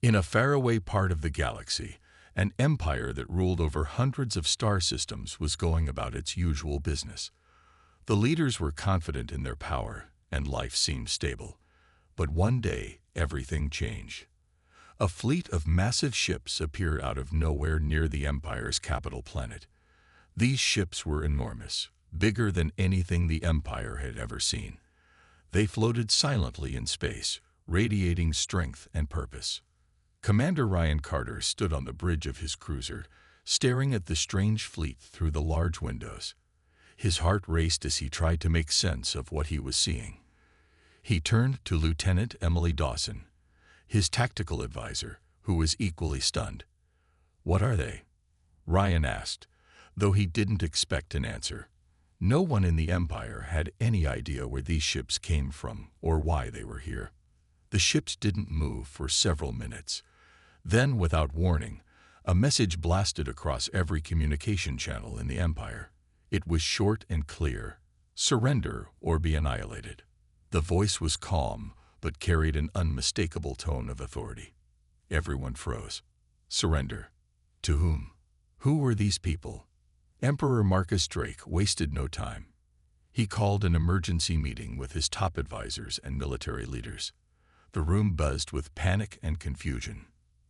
In a faraway part of the galaxy, an empire that ruled over hundreds of star systems was going about its usual business. The leaders were confident in their power, and life seemed stable. But one day, everything changed. A fleet of massive ships appeared out of nowhere near the Empire's capital planet. These ships were enormous, bigger than anything the Empire had ever seen. They floated silently in space, radiating strength and purpose. Commander Ryan Carter stood on the bridge of his cruiser, staring at the strange fleet through the large windows. His heart raced as he tried to make sense of what he was seeing. He turned to Lieutenant Emily Dawson, his tactical advisor, who was equally stunned. "What are they?" Ryan asked, though he didn't expect an answer. No one in the Empire had any idea where these ships came from or why they were here. The ships didn't move for several minutes. Then, without warning, a message blasted across every communication channel in the Empire. It was short and clear: surrender or be annihilated. The voice was calm, but carried an unmistakable tone of authority. Everyone froze. Surrender. To whom? Who were these people? Emperor Marcus Drake wasted no time. He called an emergency meeting with his top advisors and military leaders. The room buzzed with panic and confusion.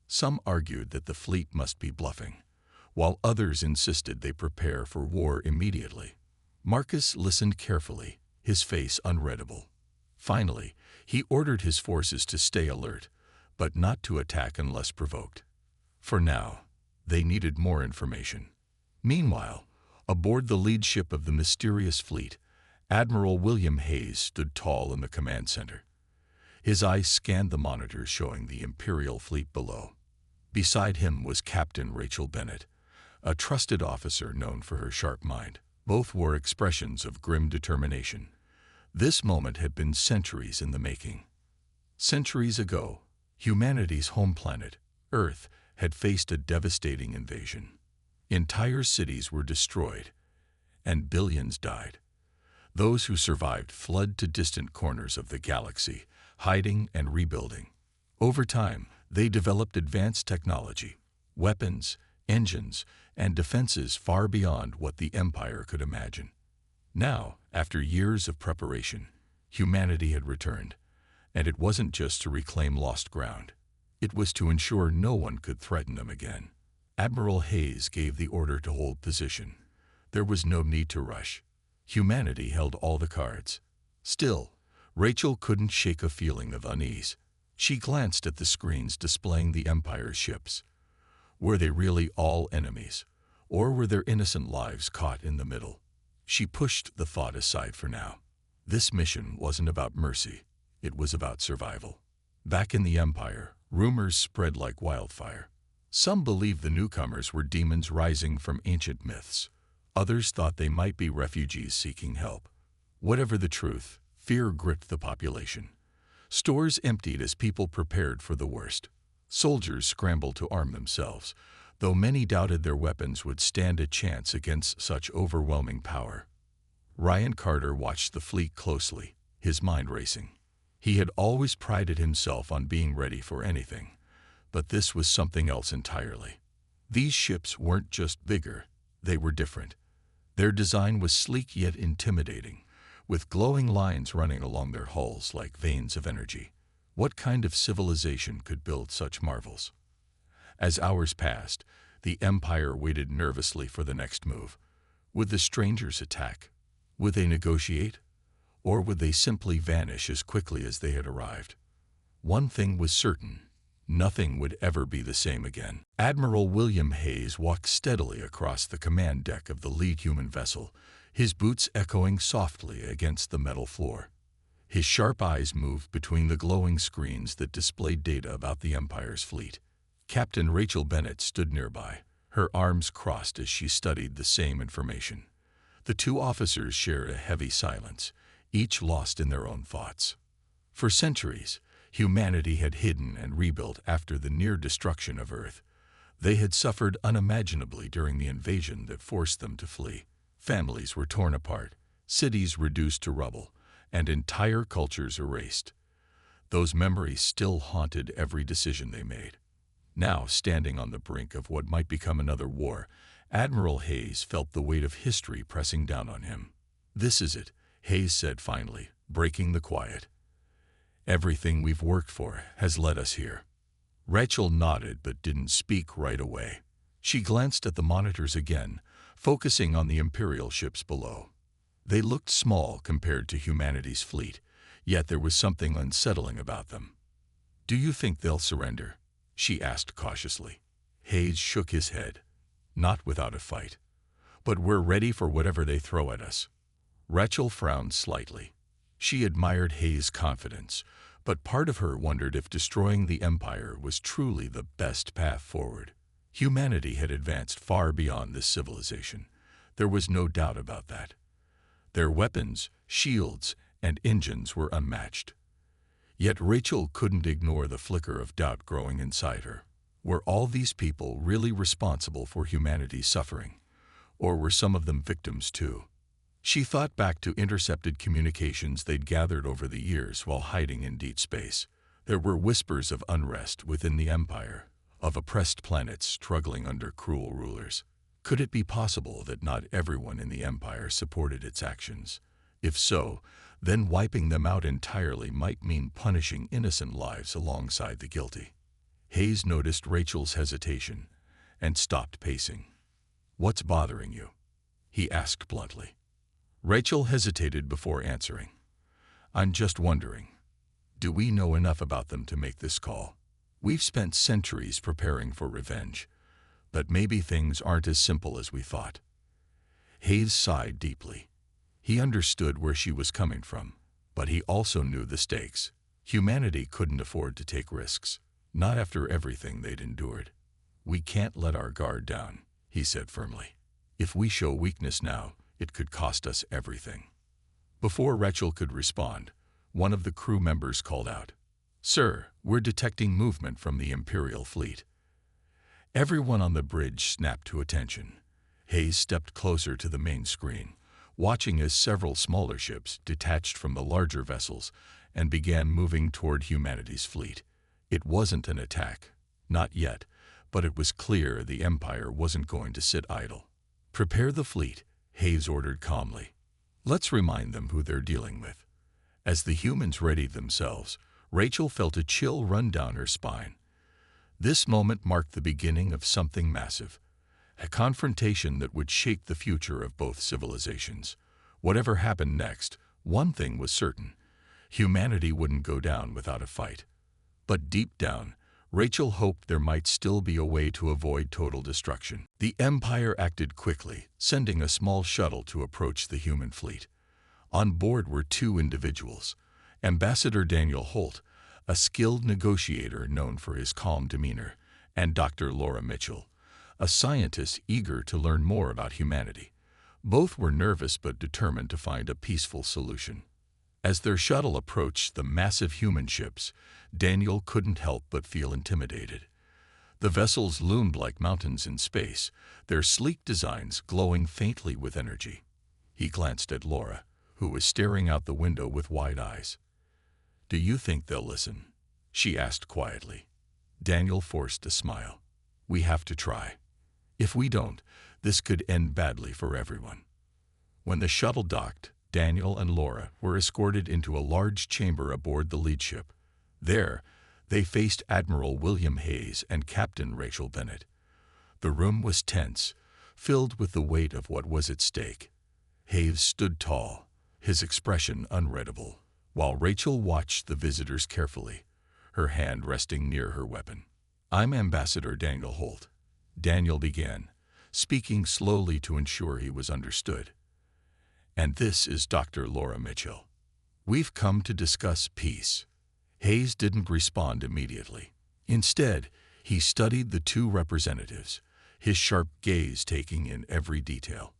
Some argued that the fleet must be bluffing, while others insisted they prepare for war immediately. Marcus listened carefully, his face unreadable. Finally, he ordered his forces to stay alert, but not to attack unless provoked. For now, they needed more information. Meanwhile, aboard the lead ship of the mysterious fleet, Admiral William Hayes stood tall in the command center. His eyes scanned the monitors showing the Imperial fleet below. Beside him was Captain Rachel Bennett, a trusted officer known for her sharp mind. Both wore expressions of grim determination. This moment had been centuries in the making. Centuries ago, humanity's home planet, Earth, had faced a devastating invasion. Entire cities were destroyed, and billions died. Those who survived fled to distant corners of the galaxy, hiding and rebuilding. Over time, they developed advanced technology, weapons, engines, and defenses far beyond what the Empire could imagine. Now, after years of preparation, humanity had returned, and it wasn't just to reclaim lost ground. It was to ensure no one could threaten them again. Admiral Hayes gave the order to hold position. There was no need to rush. Humanity held all the cards. Still, Rachel couldn't shake a feeling of unease. She glanced at the screens displaying the Empire's ships. Were they really all enemies, or were their innocent lives caught in the middle? She pushed the thought aside for now. This mission wasn't about mercy. It was about survival. Back in the Empire, rumors spread like wildfire. Some believed the newcomers were demons rising from ancient myths. Others thought they might be refugees seeking help. Whatever the truth, fear gripped the population. Stores emptied as people prepared for the worst. Soldiers scrambled to arm themselves, though many doubted their weapons would stand a chance against such overwhelming power. Ryan Carter watched the fleet closely, his mind racing. He had always prided himself on being ready for anything, but this was something else entirely. These ships weren't just bigger, they were different. Their design was sleek yet intimidating, with glowing lines running along their hulls like veins of energy. What kind of civilization could build such marvels? As hours passed, the Empire waited nervously for the next move. Would the strangers attack? Would they negotiate? Or would they simply vanish as quickly as they had arrived? One thing was certain: nothing would ever be the same again. Admiral William Hayes walked steadily across the command deck of the lead human vessel, his boots echoing softly against the metal floor. His sharp eyes moved between the glowing screens that displayed data about the Empire's fleet. Captain Rachel Bennett stood nearby, her arms crossed as she studied the same information. The two officers shared a heavy silence, each lost in their own thoughts. For centuries, humanity had hidden and rebuilt after the near destruction of Earth. They had suffered unimaginably during the invasion that forced them to flee. Families were torn apart, cities reduced to rubble, and entire cultures erased. Those memories still haunted every decision they made. Now, standing on the brink of what might become another war, Admiral Hayes felt the weight of history pressing down on him. "This is it," Hayes said finally, breaking the quiet. "Everything we've worked for has led us here." Rachel nodded but didn't speak right away. She glanced at the monitors again, focusing on the Imperial ships below. They looked small compared to humanity's fleet, yet there was something unsettling about them. "Do you think they'll surrender?" she asked cautiously. Hayes shook his head. "Not without a fight. But we're ready for whatever they throw at us." Rachel frowned slightly. She admired Hayes' confidence, but part of her wondered if destroying the Empire was truly the best path forward. Humanity had advanced far beyond this civilization. There was no doubt about that. Their weapons, shields, and engines were unmatched. Yet Rachel couldn't ignore the flicker of doubt growing inside her. Were all these people really responsible for humanity's suffering? Or were some of them victims too? She thought back to intercepted communications they'd gathered over the years while hiding in deep space. There were whispers of unrest within the Empire, of oppressed planets struggling under cruel rulers. Could it be possible that not everyone in the Empire supported its actions? If so, then wiping them out entirely might mean punishing innocent lives alongside the guilty. Hayes noticed Rachel's hesitation and stopped pacing. "What's bothering you?" he asked bluntly. Rachel hesitated before answering. "I'm just wondering, do we know enough about them to make this call? We've spent centuries preparing for revenge, but maybe things aren't as simple as we thought." Hayes sighed deeply. He understood where she was coming from, but he also knew the stakes. Humanity couldn't afford to take risks, not after everything they'd endured. "We can't let our guard down," he said firmly. "If we show weakness now, it could cost us everything." Before Rachel could respond, one of the crew members called out, "Sir, we're detecting movement from the Imperial fleet." Everyone on the bridge snapped to attention. Hayes stepped closer to the main screen, watching as several smaller ships detached from the larger vessels and began moving toward humanity's fleet. It wasn't an attack, not yet, but it was clear the Empire wasn't going to sit idle. "Prepare the fleet," Hayes ordered calmly. "Let's remind them who they're dealing with." As the humans readied themselves, Rachel felt a chill run down her spine. This moment marked the beginning of something massive, a confrontation that would shake the future of both civilizations. Whatever happened next, one thing was certain: humanity wouldn't go down without a fight. But deep down, Rachel hoped there might still be a way to avoid total destruction. The Empire acted quickly, sending a small shuttle to approach the human fleet. On board were two individuals: Ambassador Daniel Holt, a skilled negotiator known for his calm demeanor, and Dr. Laura Mitchell, a scientist eager to learn more about humanity. Both were nervous but determined to find a peaceful solution. As their shuttle approached the massive human ships, Daniel couldn't help but feel intimidated. The vessels loomed like mountains in space, their sleek designs glowing faintly with energy. He glanced at Laura, who was staring out the window with wide eyes. "Do you think they'll listen?" she asked quietly. Daniel forced a smile. "We have to try. If we don't, this could end badly for everyone." When the shuttle docked, Daniel and Laura were escorted into a large chamber aboard the lead ship. There, they faced Admiral William Hayes and Captain Rachel Bennett. The room was tense, filled with the weight of what was at stake. Hayes stood tall, his expression unreadable, while Rachel watched the visitors carefully, her hand resting near her weapon. "I'm Ambassador Daniel Holt," Daniel began, speaking slowly to ensure he was understood. "And this is Dr. Laura Mitchell. We've come to discuss peace." Hayes didn't respond immediately. Instead, he studied the two representatives, his sharp gaze taking in every detail.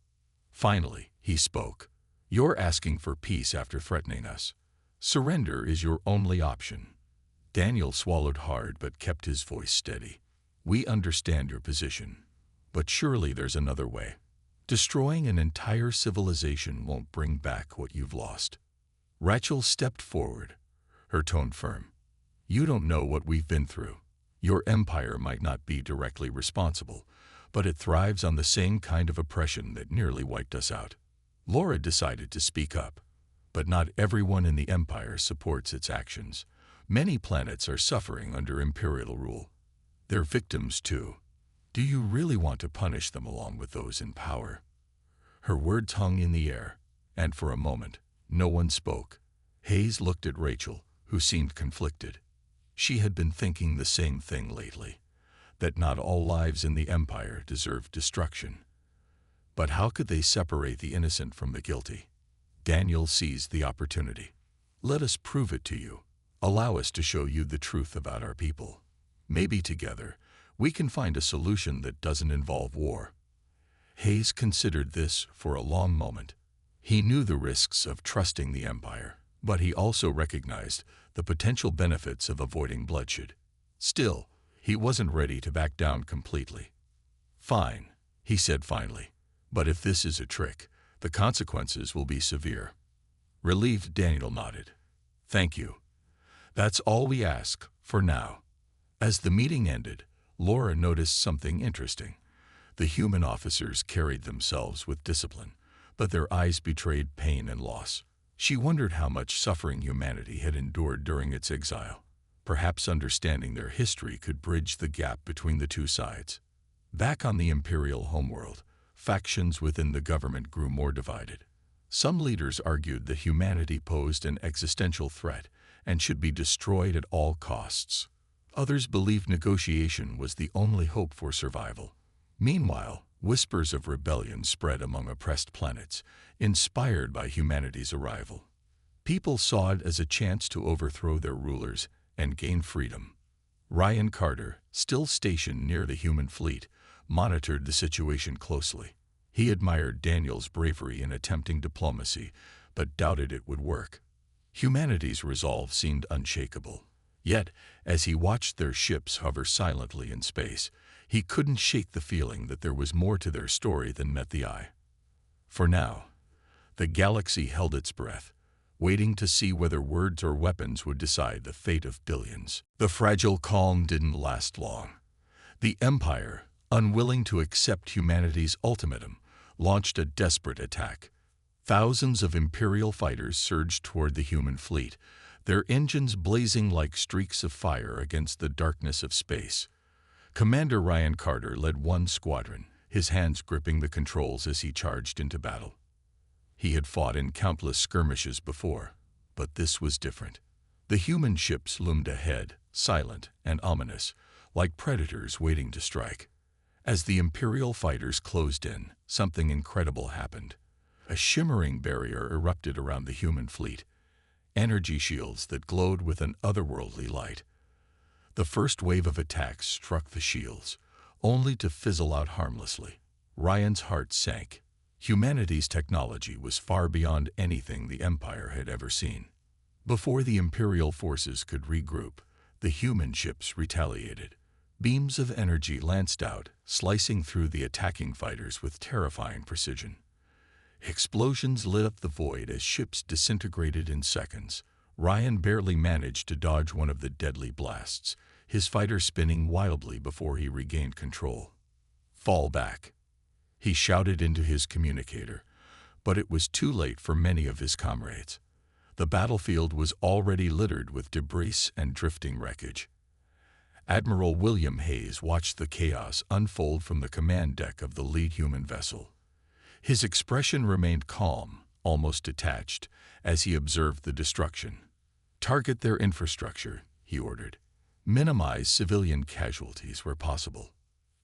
Finally, he spoke. "You're asking for peace after threatening us. Surrender is your only option." Daniel swallowed hard but kept his voice steady. "We understand your position, but surely there's another way. Destroying an entire civilization won't bring back what you've lost." Rachel stepped forward, her tone firm. "You don't know what we've been through. Your empire might not be directly responsible, but it thrives on the same kind of oppression that nearly wiped us out. Laura decided to speak up. But not everyone in the empire supports its actions. Many planets are suffering under imperial rule. They're victims too. Do you really want to punish them along with those in power? Her words hung in the air, and for a moment, no one spoke. Hayes looked at Rachel, who seemed conflicted. She had been thinking the same thing lately, that not all lives in the empire deserved destruction. But how could they separate the innocent from the guilty? Daniel seized the opportunity. Let us prove it to you. Allow us to show you the truth about our people. Maybe together, we can find a solution that doesn't involve war. Hayes considered this for a long moment. He knew the risks of trusting the empire, but he also recognized the potential benefits of avoiding bloodshed. Still, he wasn't ready to back down completely. Fine, he said finally, but if this is a trick, the consequences will be severe. Relieved, Daniel nodded. Thank you. That's all we ask, for now. As the meeting ended, Laura noticed something interesting. The human officers carried themselves with discipline, but their eyes betrayed pain and loss. She wondered how much suffering humanity had endured during its exile. Perhaps understanding their history could bridge the gap between the two sides. Back on the Imperial homeworld, factions within the government grew more divided. Some leaders argued that humanity posed an existential threat and should be destroyed at all costs. Others believed negotiation was the only hope for survival. Meanwhile, whispers of rebellion spread among oppressed planets, inspired by humanity's arrival. People saw it as a chance to overthrow their rulers and gain freedom. Ryan Carter, still stationed near the human fleet, monitored the situation closely. He admired Daniel's bravery in attempting diplomacy, but doubted it would work. Humanity's resolve seemed unshakable. Yet, as he watched their ships hover silently in space, he couldn't shake the feeling that there was more to their story than met the eye. For now, the galaxy held its breath, waiting to see whether words or weapons would decide the fate of billions. The fragile calm didn't last long. The Empire, unwilling to accept humanity's ultimatum, launched a desperate attack. Thousands of Imperial fighters surged toward the human fleet, their engines blazing like streaks of fire against the darkness of space. Commander Ryan Carter led one squadron, his hands gripping the controls as he charged into battle. He had fought in countless skirmishes before, but this was different. The human ships loomed ahead, silent and ominous, like predators waiting to strike. As the Imperial fighters closed in, something incredible happened. A shimmering barrier erupted around the human fleet, energy shields that glowed with an otherworldly light. The first wave of attacks struck the shields, only to fizzle out harmlessly. Ryan's heart sank. Humanity's technology was far beyond anything the Empire had ever seen. Before the Imperial forces could regroup, the human ships retaliated. Beams of energy lanced out, slicing through the attacking fighters with terrifying precision. Explosions lit up the void as ships disintegrated in seconds. Ryan barely managed to dodge one of the deadly blasts, his fighter spinning wildly before he regained control. "Fall back," he shouted into his communicator, but it was too late for many of his comrades. The battlefield was already littered with debris and drifting wreckage. Admiral William Hayes watched the chaos unfold from the command deck of the lead human vessel. His expression remained calm, almost detached, as he observed the destruction. "Target their infrastructure," he ordered. "Minimize civilian casualties where possible."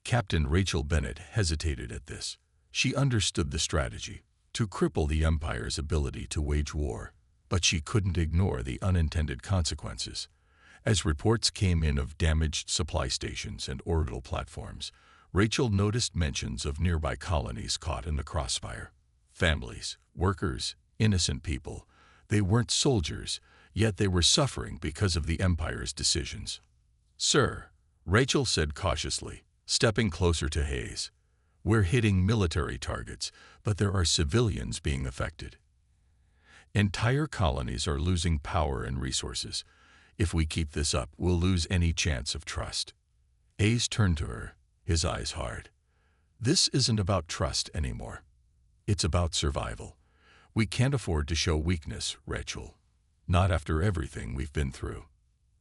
Captain Rachel Bennett hesitated at this. She understood the strategy, to cripple the Empire's ability to wage war, but she couldn't ignore the unintended consequences. As reports came in of damaged supply stations and orbital platforms, Rachel noticed mentions of nearby colonies caught in the crossfire. Families, workers, innocent people. They weren't soldiers, yet they were suffering because of the Empire's decisions. "Sir," Rachel said cautiously, stepping closer to Hayes, "we're hitting military targets, but there are civilians being affected. Entire colonies are losing power and resources. If we keep this up, we'll lose any chance of trust." Hayes turned to her, his eyes hard. This isn't about trust anymore. It's about survival. We can't afford to show weakness, Rachel. Not after everything we've been through.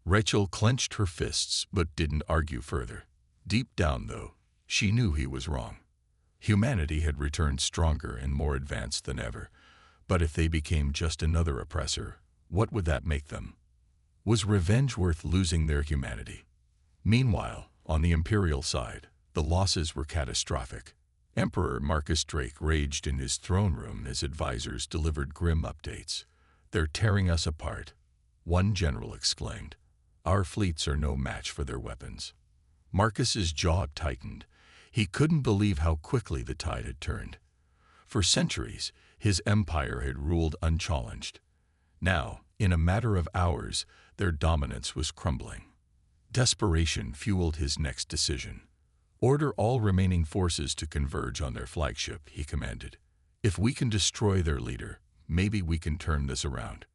Rachel clenched her fists but didn't argue further. Deep down, though, she knew he was wrong. Humanity had returned stronger and more advanced than ever, but if they became just another oppressor, what would that make them? Was revenge worth losing their humanity? Meanwhile, on the Imperial side, the losses were catastrophic. Emperor Marcus Drake raged in his throne room as advisors delivered grim updates. "They're tearing us apart," one general exclaimed. "Our fleets are no match for their weapons." Marcus's jaw tightened. He couldn't believe how quickly the tide had turned. For centuries, his empire had ruled unchallenged. Now, in a matter of hours, their dominance was crumbling. Desperation fueled his next decision. "Order all remaining forces to converge on their flagship," he commanded. "If we can destroy their leader, maybe we can turn this around."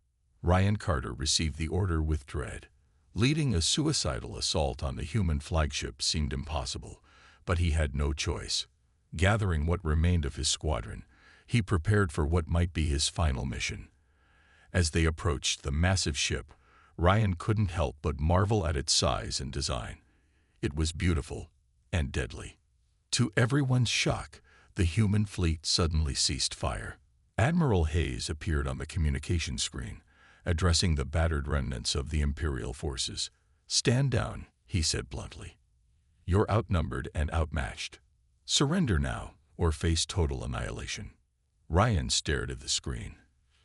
Ryan Carter received the order with dread. Leading a suicidal assault on the human flagship seemed impossible, but he had no choice. Gathering what remained of his squadron, he prepared for what might be his final mission. As they approached the massive ship, Ryan couldn't help but marvel at its size and design. It was beautiful and deadly. To everyone's shock, the human fleet suddenly ceased fire. Admiral Hayes appeared on the communication screen, addressing the battered remnants of the Imperial forces. "Stand down," he said bluntly. "You're outnumbered and outmatched. Surrender now, or face total annihilation." Ryan stared at the screen,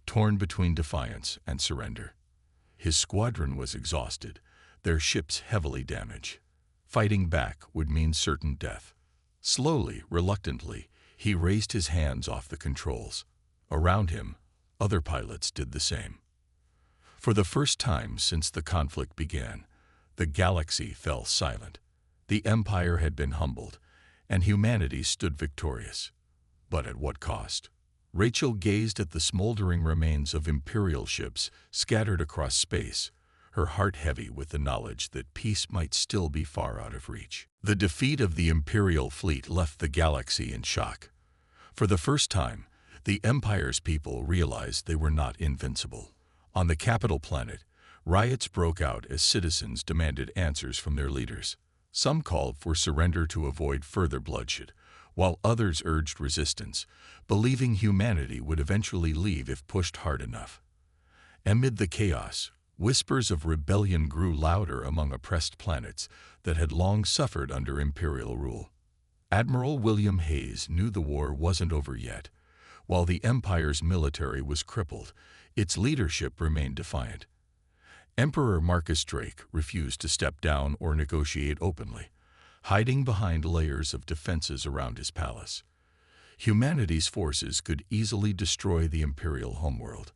torn between defiance and surrender. His squadron was exhausted, their ships heavily damaged. Fighting back would mean certain death. Slowly, reluctantly, he raised his hands off the controls. Around him, other pilots did the same. For the first time since the conflict began, the galaxy fell silent. The Empire had been humbled, and humanity stood victorious. But at what cost? Rachel gazed at the smoldering remains of Imperial ships scattered across space, her heart heavy with the knowledge that peace might still be far out of reach. The defeat of the Imperial fleet left the galaxy in shock. For the first time, the Empire's people realized they were not invincible. On the capital planet, riots broke out as citizens demanded answers from their leaders. Some called for surrender to avoid further bloodshed, while others urged resistance, believing humanity would eventually leave if pushed hard enough. Amid the chaos, whispers of rebellion grew louder among oppressed planets that had long suffered under Imperial rule. Admiral William Hayes knew the war wasn't over yet. While the Empire's military was crippled, its leadership remained defiant. Emperor Marcus Drake refused to step down or negotiate openly, hiding behind layers of defenses around his palace. Humanity's forces could easily destroy the Imperial homeworld,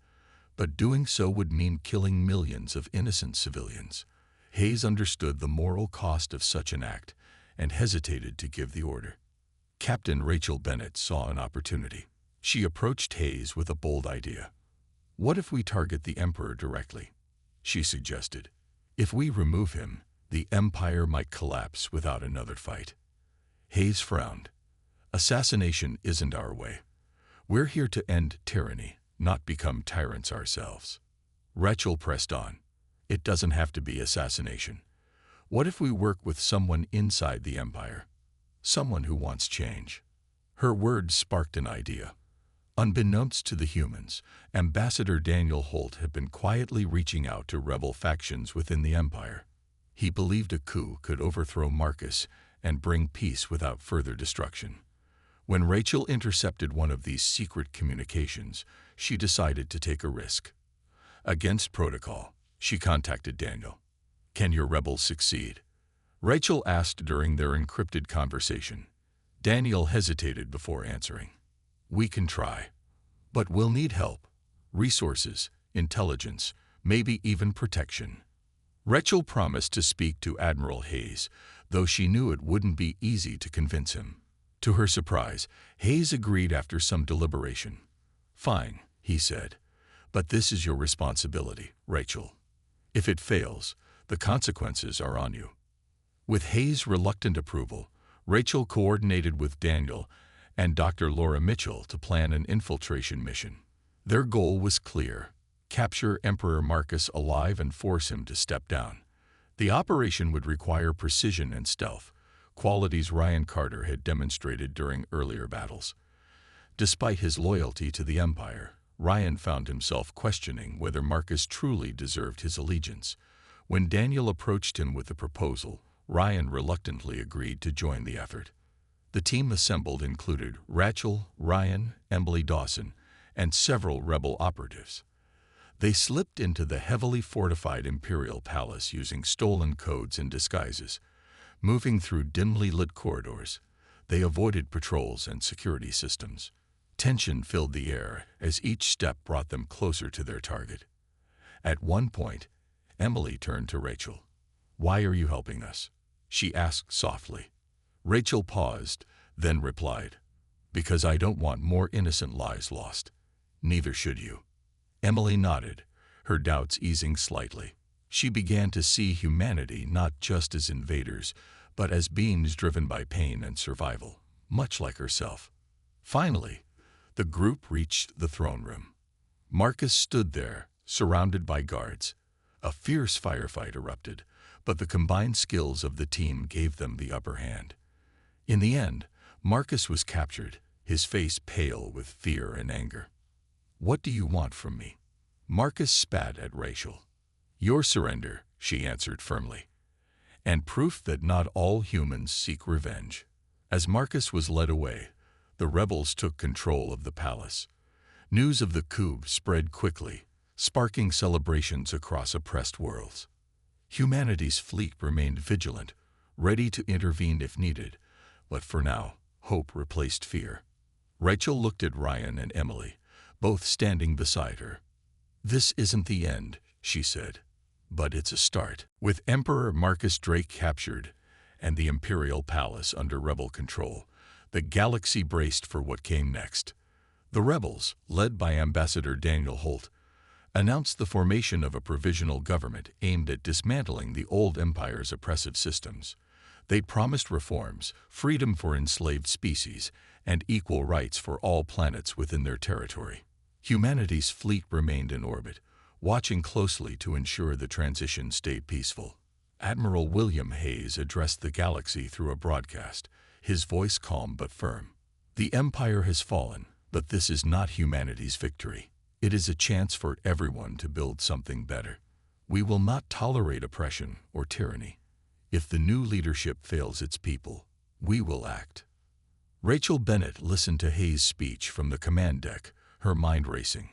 but doing so would mean killing millions of innocent civilians. Hayes understood the moral cost of such an act and hesitated to give the order. Captain Rachel Bennett saw an opportunity. She approached Hayes with a bold idea. "What if we target the Emperor directly?" she suggested. "If we remove him, the Empire might collapse without another fight." Hayes frowned. "Assassination isn't our way. We're here to end tyranny, not become tyrants ourselves." Rachel pressed on. "It doesn't have to be assassination. What if we work with someone inside the Empire? Someone who wants change?" Her words sparked an idea. Unbeknownst to the humans, Ambassador Daniel Holt had been quietly reaching out to rebel factions within the Empire. He believed a coup could overthrow Marcus and bring peace without further destruction. When Rachel intercepted one of these secret communications, she decided to take a risk. Against protocol, she contacted Daniel. "Can your rebels succeed?" Rachel asked during their encrypted conversation. Daniel hesitated before answering. "We can try, but we'll need help. Resources, intelligence, maybe even protection." Rachel promised to speak to Admiral Hayes, though she knew it wouldn't be easy to convince him. To her surprise, Hayes agreed after some deliberation. "Fine," he said, "but this is your responsibility, Rachel. If it fails, the consequences are on you." With Hayes' reluctant approval, Rachel coordinated with Daniel and Dr. Laura Mitchell to plan an infiltration mission. Their goal was clear: capture Emperor Marcus alive and force him to step down. The operation would require precision and stealth, qualities Ryan Carter had demonstrated during earlier battles. Despite his loyalty to the Empire, Ryan found himself questioning whether Marcus truly deserved his allegiance. When Daniel approached him with the proposal, Ryan reluctantly agreed to join the effort. The team assembled included Rachel, Ryan, Emily Dawson, and several rebel operatives. They slipped into the heavily fortified Imperial Palace using stolen codes and disguises. Moving through dimly lit corridors, they avoided patrols and security systems. Tension filled the air as each step brought them closer to their target. At one point, Emily turned to Rachel. "Why are you helping us?" she asked softly. Rachel paused, then replied, "Because I don't want more innocent lives lost. Neither should you." Emily nodded, her doubts easing slightly. She began to see humanity not just as invaders, but as beings driven by pain and survival, much like herself. Finally, the group reached the throne room. Marcus stood there, surrounded by guards. A fierce firefight erupted, but the combined skills of the team gave them the upper hand. In the end, Marcus was captured, his face pale with fear and anger. "What do you want from me?" Marcus spat at Rachel. "Your surrender," she answered firmly, "and proof that not all humans seek revenge." As Marcus was led away, the rebels took control of the palace. News of the coup spread quickly, sparking celebrations across oppressed worlds. Humanity's fleet remained vigilant, ready to intervene if needed, but for now, hope replaced fear. Rachel looked at Ryan and Emily, both standing beside her. "This isn't the end," she said, "but it's a start." With Emperor Marcus Drake captured and the Imperial Palace under rebel control, the galaxy braced for what came next. The rebels, led by Ambassador Daniel Holt, announced the formation of a provisional government aimed at dismantling the old empire's oppressive systems. They promised reforms, freedom for enslaved species, and equal rights for all planets within their territory. Humanity's fleet remained in orbit, watching closely to ensure the transition stayed peaceful. Admiral William Hayes addressed the galaxy through a broadcast, his voice calm but firm. "The Empire has fallen, but this is not humanity's victory. It is a chance for everyone to build something better. We will not tolerate oppression or tyranny. If the new leadership fails its people, we will act." Rachel Bennett listened to Hayes' speech from the command deck, her mind racing.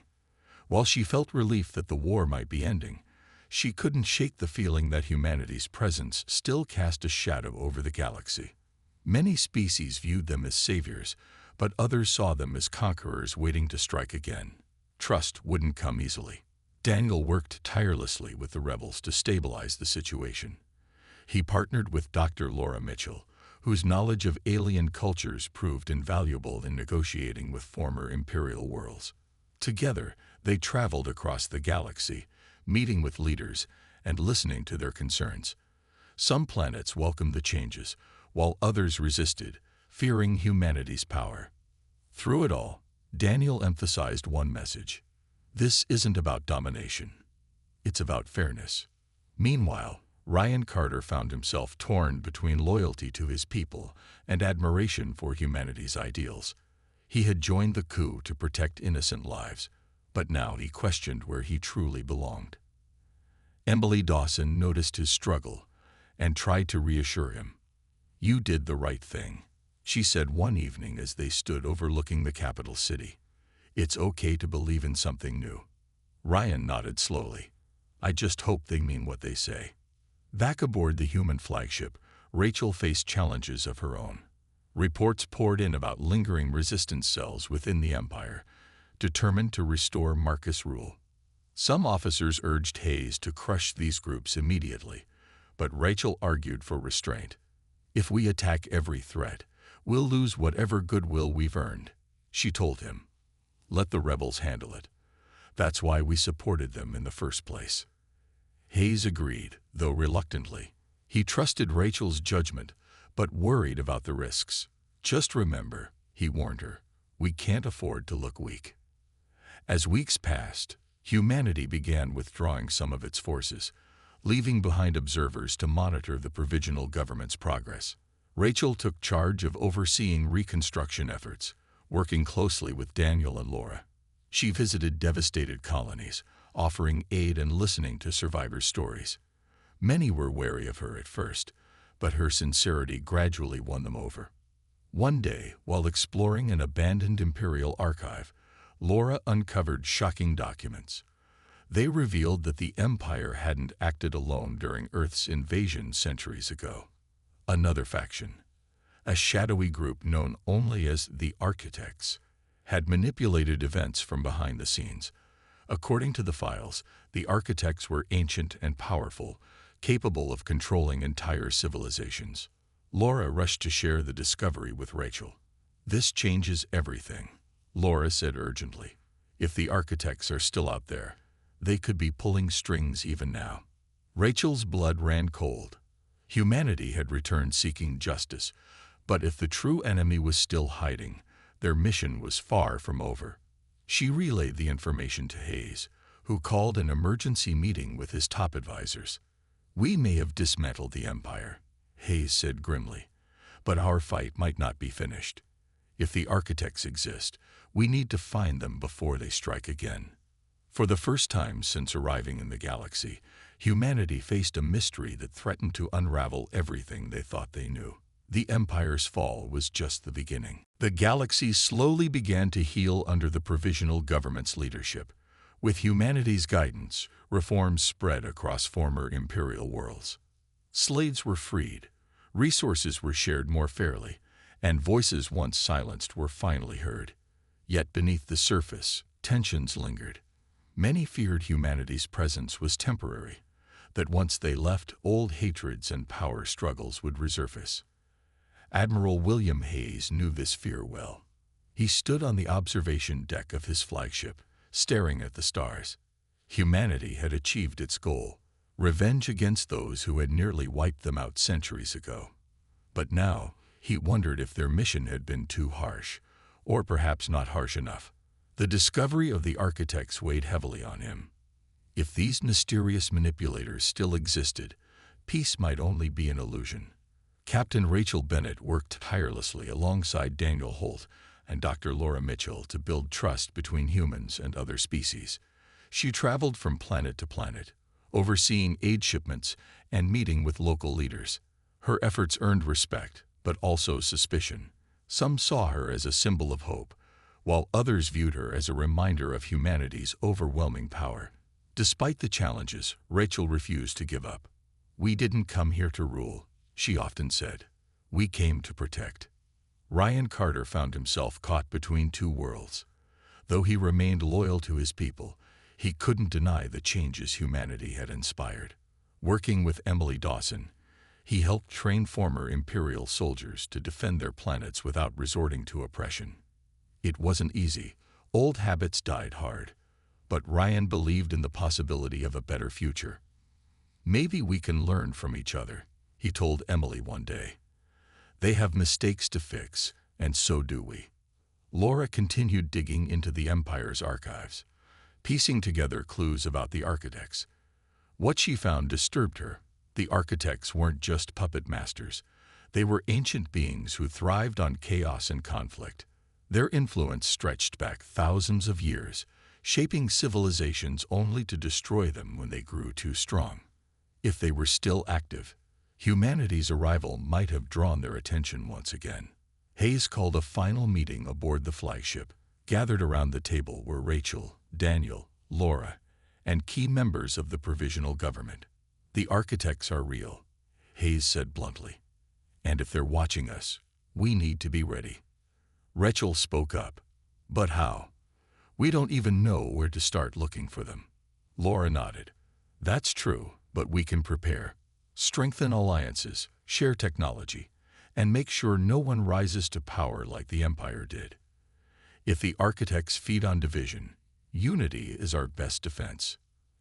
While she felt relief that the war might be ending, she couldn't shake the feeling that humanity's presence still cast a shadow over the galaxy. Many species viewed them as saviors, but others saw them as conquerors waiting to strike again. Trust wouldn't come easily. Daniel worked tirelessly with the rebels to stabilize the situation. He partnered with Dr. Laura Mitchell, whose knowledge of alien cultures proved invaluable in negotiating with former Imperial worlds. Together, they traveled across the galaxy, meeting with leaders and listening to their concerns. Some planets welcomed the changes, while others resisted, fearing humanity's power. Through it all, Daniel emphasized one message: this isn't about domination. It's about fairness. Meanwhile, Ryan Carter found himself torn between loyalty to his people and admiration for humanity's ideals. He had joined the coup to protect innocent lives, but now he questioned where he truly belonged. Emily Dawson noticed his struggle and tried to reassure him. "You did the right thing," she said one evening as they stood overlooking the capital city. "It's okay to believe in something new." Ryan nodded slowly. "I just hope they mean what they say." Back aboard the human flagship, Rachel faced challenges of her own. Reports poured in about lingering resistance cells within the Empire, determined to restore Marcus rule. Some officers urged Hayes to crush these groups immediately, but Rachel argued for restraint. "If we attack every threat, we'll lose whatever goodwill we've earned," she told him. "Let the rebels handle it. That's why we supported them in the first place." Hayes agreed, though reluctantly. He trusted Rachel's judgment, but worried about the risks. "Just remember," he warned her, "we can't afford to look weak." As weeks passed, humanity began withdrawing some of its forces, leaving behind observers to monitor the provisional government's progress. Rachel took charge of overseeing reconstruction efforts, working closely with Daniel and Laura. She visited devastated colonies, offering aid and listening to survivors' stories. Many were wary of her at first, but her sincerity gradually won them over. One day, while exploring an abandoned Imperial archive, Laura uncovered shocking documents. They revealed that the Empire hadn't acted alone during Earth's invasion centuries ago. Another faction, a shadowy group known only as the Architects, had manipulated events from behind the scenes. According to the files, the Architects were ancient and powerful, capable of controlling entire civilizations. Laura rushed to share the discovery with Rachel. "This changes everything," Laura said urgently. "If the Architects are still out there, they could be pulling strings even now." Rachel's blood ran cold. Humanity had returned seeking justice, but if the true enemy was still hiding, their mission was far from over. She relayed the information to Hayes, who called an emergency meeting with his top advisors. "We may have dismantled the Empire," Hayes said grimly, "but our fight might not be finished. If the Architects exist, we need to find them before they strike again." For the first time since arriving in the galaxy, humanity faced a mystery that threatened to unravel everything they thought they knew. The Empire's fall was just the beginning. The galaxy slowly began to heal under the provisional government's leadership. With humanity's guidance, reforms spread across former Imperial worlds. Slaves were freed, resources were shared more fairly, and voices once silenced were finally heard. Yet beneath the surface, tensions lingered. Many feared humanity's presence was temporary, that once they left, old hatreds and power struggles would resurface. Admiral William Hayes knew this fear well. He stood on the observation deck of his flagship, staring at the stars. Humanity had achieved its goal, revenge against those who had nearly wiped them out centuries ago. But now, he wondered if their mission had been too harsh, or perhaps not harsh enough. The discovery of the Architects weighed heavily on him. If these mysterious manipulators still existed, peace might only be an illusion. Captain Rachel Bennett worked tirelessly alongside Daniel Holt and Dr. Laura Mitchell to build trust between humans and other species. She traveled from planet to planet, overseeing aid shipments and meeting with local leaders. Her efforts earned respect, but also suspicion. Some saw her as a symbol of hope, while others viewed her as a reminder of humanity's overwhelming power. Despite the challenges, Rachel refused to give up. "We didn't come here to rule," she often said. "We came to protect." Ryan Carter found himself caught between two worlds. Though he remained loyal to his people, he couldn't deny the changes humanity had inspired. Working with Emily Dawson, he helped train former Imperial soldiers to defend their planets without resorting to oppression. It wasn't easy. Old habits died hard. But Ryan believed in the possibility of a better future. "Maybe we can learn from each other," he told Emily one day. "They have mistakes to fix, and so do we." Laura continued digging into the Empire's archives, piecing together clues about the Architects. What she found disturbed her. The Architects weren't just puppet masters. They were ancient beings who thrived on chaos and conflict. Their influence stretched back thousands of years, shaping civilizations only to destroy them when they grew too strong. If they were still active, humanity's arrival might have drawn their attention once again. Hayes called a final meeting aboard the flagship. Gathered around the table were Rachel, Daniel, Laura, and key members of the provisional government. "The Architects are real," Hayes said bluntly. "And if they're watching us, we need to be ready." Rachel spoke up. "But how? We don't even know where to start looking for them." Laura nodded. "That's true, but we can prepare. Strengthen alliances, share technology, and make sure no one rises to power like the Empire did. If the Architects feed on division, unity is our best defense."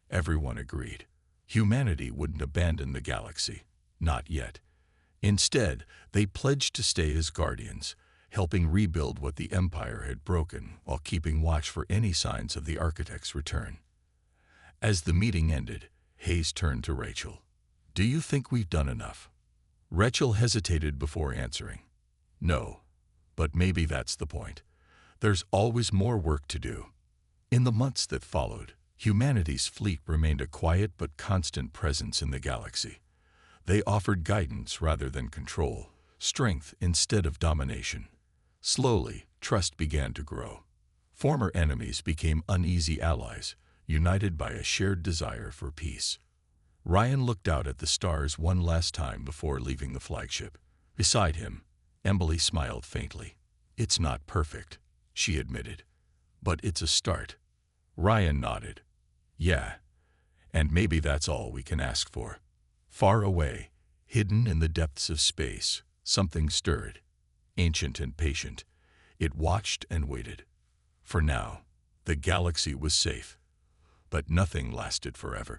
Everyone agreed. Humanity wouldn't abandon the galaxy. Not yet. Instead, they pledged to stay as guardians, helping rebuild what the Empire had broken while keeping watch for any signs of the Architect's return. As the meeting ended, Hayes turned to Rachel. "Do you think we've done enough?" Rachel hesitated before answering. "No, but maybe that's the point. There's always more work to do." In the months that followed, humanity's fleet remained a quiet but constant presence in the galaxy. They offered guidance rather than control, strength instead of domination. Slowly, trust began to grow. Former enemies became uneasy allies, united by a shared desire for peace. Ryan looked out at the stars one last time before leaving the flagship. Beside him, Emily smiled faintly. "It's not perfect," she admitted, "but it's a start." Ryan nodded. "Yeah, and maybe that's all we can ask for." Far away, hidden in the depths of space, something stirred. Ancient and patient, it watched and waited. For now, the galaxy was safe, but nothing lasted forever.